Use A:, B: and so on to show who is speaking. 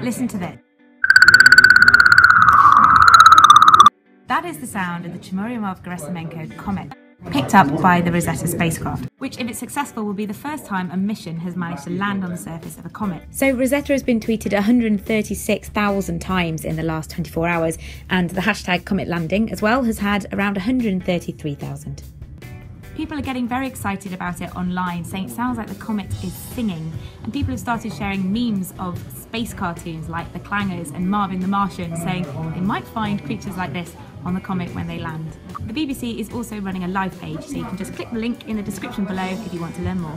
A: Listen to this. That is the sound of the Churyumov-Gerasimenko Comet, picked up by the Rosetta spacecraft, which, if it's successful, will be the first time a mission has managed to land on the surface of a comet. So Rosetta has been tweeted 136,000 times in the last 24 hours, and the hashtag Comet Landing as well has had around 133,000. People are getting very excited about it online, saying it sounds like the comet is singing, and people have started sharing memes of space cartoons like the Clangers and Marvin the Martian, saying they might find creatures like this on the comet when they land. The BBC is also running a live page, so you can just click the link in the description below if you want to learn more.